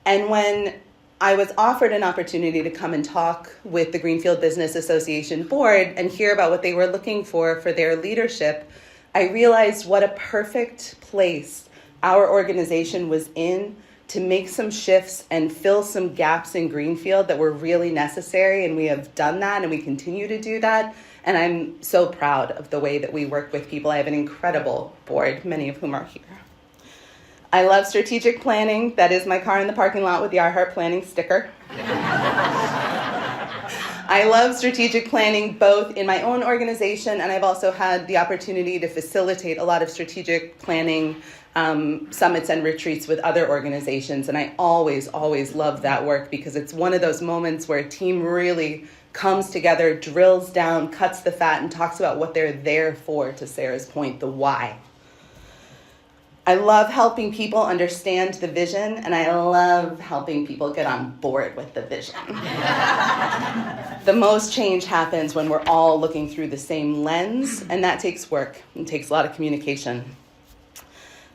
And when I was offered an opportunity to come and talk with the Greenfield Business Association board and hear about what they were looking for their leadership, I realized what a perfect place our organization was in to make some shifts and fill some gaps in Greenfield that were really necessary. And we have done that, and we continue to do that. And I'm so proud of the way that we work with people. I have an incredible board, many of whom are here. I love strategic planning. That is my car in the parking lot with the I Heart Planning sticker. I love strategic planning both in my own organization, and I've also had the opportunity to facilitate a lot of strategic planning summits and retreats with other organizations. And I always love that work because it's one of those moments where a team really comes together, drills down, cuts the fat, and talks about what they're there for, to Sarah's point, the why. I love helping people understand the vision, and I love helping people get on board with the vision. The most change happens when we're all looking through the same lens, and that takes work and takes a lot of communication.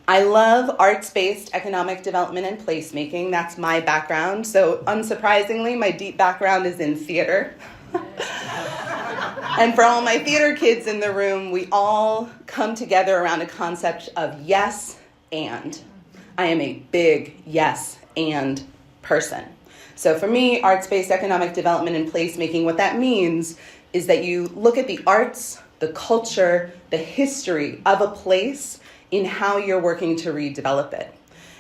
I love arts-based economic development and placemaking. That's my background. So unsurprisingly, my deep background is in theater. And for all my theater kids in the room, we all come together around a concept of yes and. I am a big yes and person. So for me, arts-based economic development and placemaking, what that means is that you look at the arts, the culture, the history of a place in how you're working to redevelop it.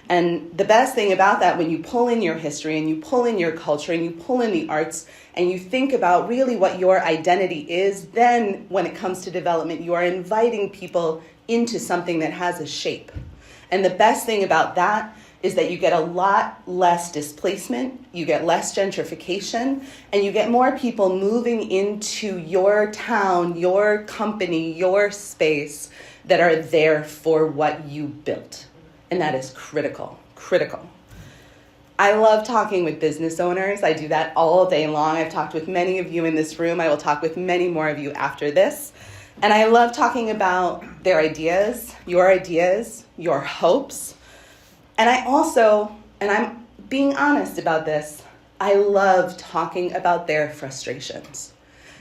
And the best thing about that, when you pull in your history and you pull in your culture and you pull in the arts and you think about really what your identity is, then when it comes to development, you are inviting people into something that has a shape. And the best thing about that is that you get a lot less displacement, you get less gentrification, and you get more people moving into your town, your company, your space that are there for what you built. And that is critical. I love talking with business owners. I do that all day long. I've talked with many of you in this room. I will talk with many more of you after this. And I love talking about their ideas, your hopes. And I also, and I'm being honest about this, I love talking about their frustrations.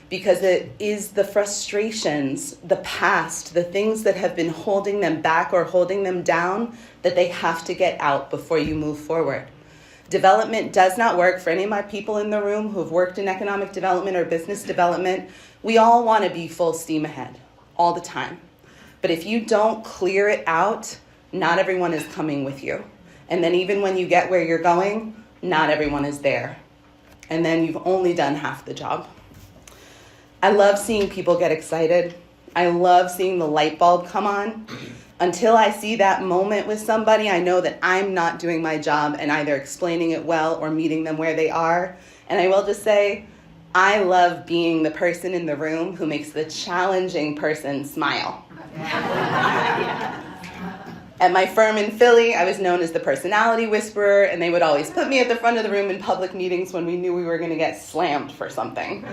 Because it is the frustrations, the past, the things that have been holding them back or holding them down that they have to get out before you move forward. Development does not work. For any of my people in the room who've worked in economic development or business development, we all want to be full steam ahead all the time. But if you don't clear it out, not everyone is coming with you. And then even when you get where you're going, not everyone is there. And then you've only done half the job. I love seeing people get excited. I love seeing the light bulb come on. Until I see that moment with somebody, I know that I'm not doing my job and either explaining it well or meeting them where they are. And I will just say, I love being the person in the room who makes the challenging person smile. At my firm in Philly, I was known as the personality whisperer, and they would always put me at the front of the room in public meetings when we knew we were going to get slammed for something.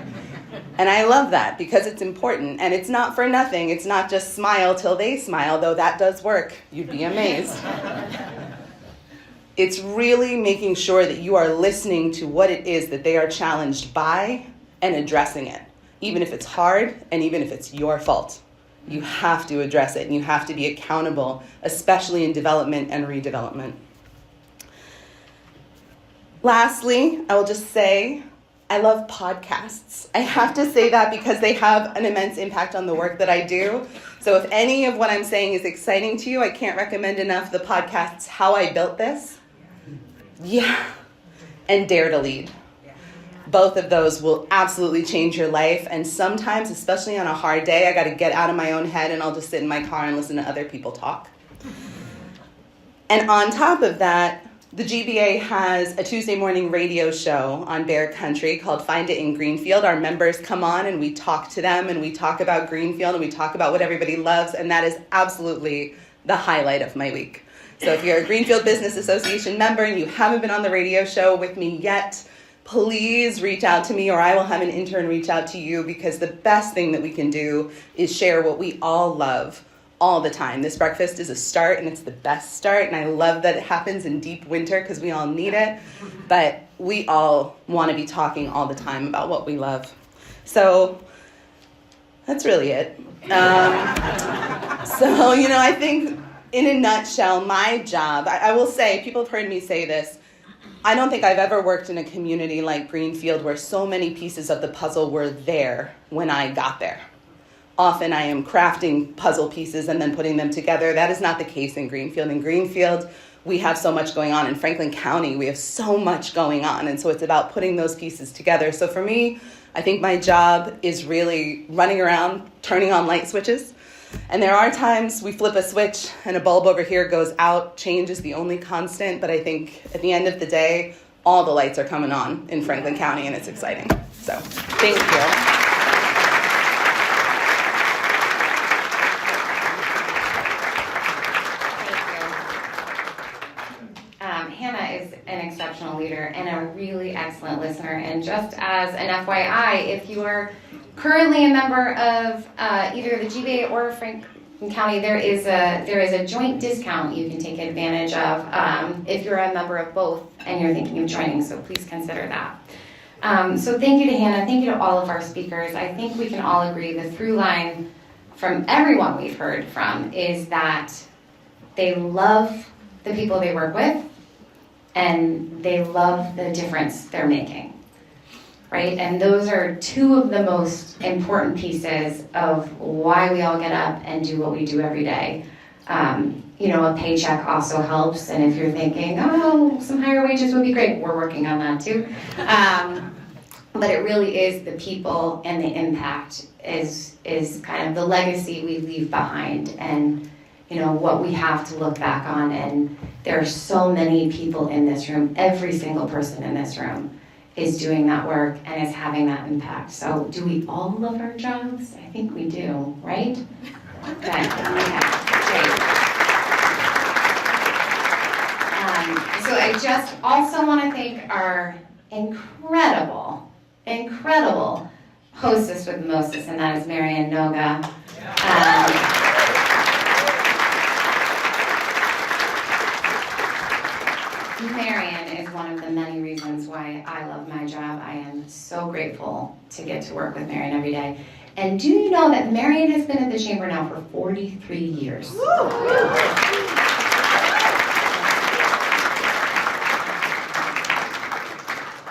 And I love that because it's important, and it's not for nothing. It's not just smile till they smile, though that does work. You'd be amazed. It's really making sure that you are listening to what it is that they are challenged by and addressing it, even if it's hard and even if it's your fault. You have to address it, and you have to be accountable, especially in development and redevelopment. Lastly, I will just say, I love podcasts. I have to say that because they have an immense impact on the work that I do. So if any of what I'm saying is exciting to you, I can't recommend enough the podcasts How I Built This, and Dare to Lead. Both of those will absolutely change your life. And sometimes, especially on a hard day, I got to get out of my own head and I'll just sit in my car and listen to other people talk. And on top of that, the GBA has a Tuesday morning radio show on Bear Country called Find It in Greenfield. Our members come on and we talk to them and we talk about Greenfield and we talk about what everybody loves. And that is absolutely the highlight of my week. So if you're a Greenfield Business Association member and you haven't been on the radio show with me yet, please reach out to me, or I will have an intern reach out to you, because the best thing that we can do is share what we all love all the time. This breakfast is a start, and it's the best start, and I love that it happens in deep winter because we all need it. But we all want to be talking all the time about what we love. So that's really it. I think in a nutshell, my job, I will say, people have heard me say this, I don't think I've ever worked in a community like Greenfield where so many pieces of the puzzle were there when I got there. Often I am crafting puzzle pieces and then putting them together. That is not the case in Greenfield. In Greenfield, we have so much going on. In Franklin County, we have so much going on. And so it's about putting those pieces together. So for me, I think my job is really running around, turning on light switches. And there are times we flip a switch and a bulb over here goes out. Change is the only constant. But I think at the end of the day, all the lights are coming on in Franklin County, and it's exciting. So thank you. Hannah is an exceptional leader and a really excellent listener. And just as an FYI, if you are currently a member of either the GBA or Franklin County, there is a joint discount you can take advantage of if you're a member of both and you're thinking of joining. So please consider that. So thank you to Hannah. Thank you to all of our speakers. I think we can all agree the through line from everyone we've heard from is that they love the people they work with, and they love the difference they're making, right? And those are two of the most important pieces of why we all get up and do what we do every day. A paycheck also helps, and if you're thinking, some higher wages would be great, we're working on that too. But it really is the people and the impact is kind of the legacy we leave behind, and what we have to look back on. And there are so many people in this room. Every single person in this room is doing that work and is having that impact. So do we all love our jobs? I think we do, right? Okay, great. So I just also want to thank our incredible hostess with Moses, and that is Marian Noga. Marian is one of the many reasons why I love my job. I am so grateful to get to work with Marian every day. And do you know that Marian has been at the Chamber now for 43 years?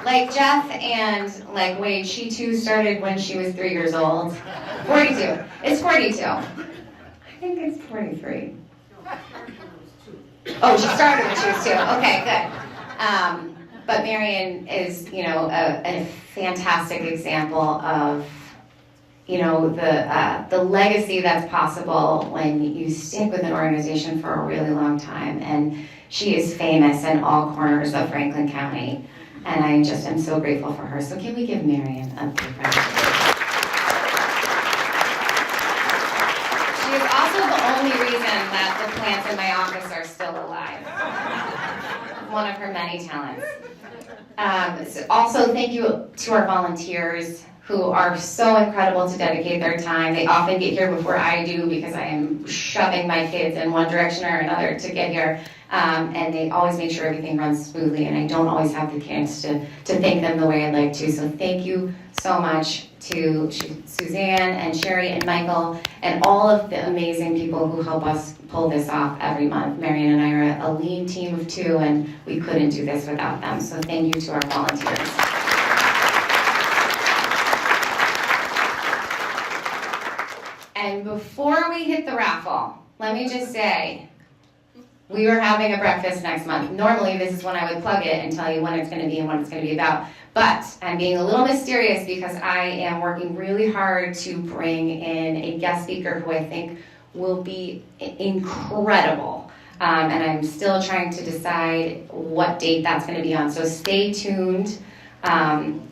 Like Jeff and like Wade, she too started when she was 3 years old. 42. It's 42. I think it's 43. Oh, she started when she was 2. Okay, good. But Marian is, a fantastic example of, the legacy that's possible when you stick with an organization for a really long time. And she is famous in all corners of Franklin County. And I just am so grateful for her. So can we give Marian a big round? She is also the only reason that the plants in my office are still alive. One of her many talents. Also, thank you to our volunteers who are so incredible to dedicate their time. They often get here before I do because I am shoving my kids in one direction or another to get here. And they always make sure everything runs smoothly, and I don't always have the chance to thank them the way I'd like to. So thank you so much to Suzanne and Sherry and Michael and all of the amazing people who help us pull this off every month. Marian and I are a lean team of 2, and we couldn't do this without them. So thank you to our volunteers. And before we hit the raffle, let me just say, we are having a breakfast next month. Normally, this is when I would plug it and tell you when it's going to be and what it's going to be about. But I'm being a little mysterious because I am working really hard to bring in a guest speaker who I think will be incredible. And I'm still trying to decide what date that's going to be on. So stay tuned.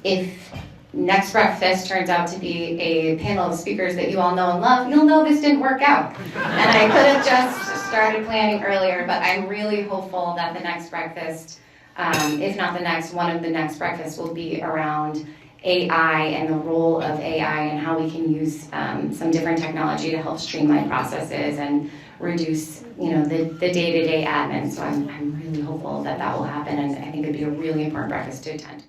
If next breakfast turns out to be a panel of speakers that you all know and love, you'll know this didn't work out. And I could have just started planning earlier, but I'm really hopeful that the next breakfast if not the next, one of the next breakfasts will be around AI and the role of AI and how we can use some different technology to help streamline processes and reduce, the day-to-day admin. So I'm really hopeful that will happen, and I think it'd be a really important breakfast to attend.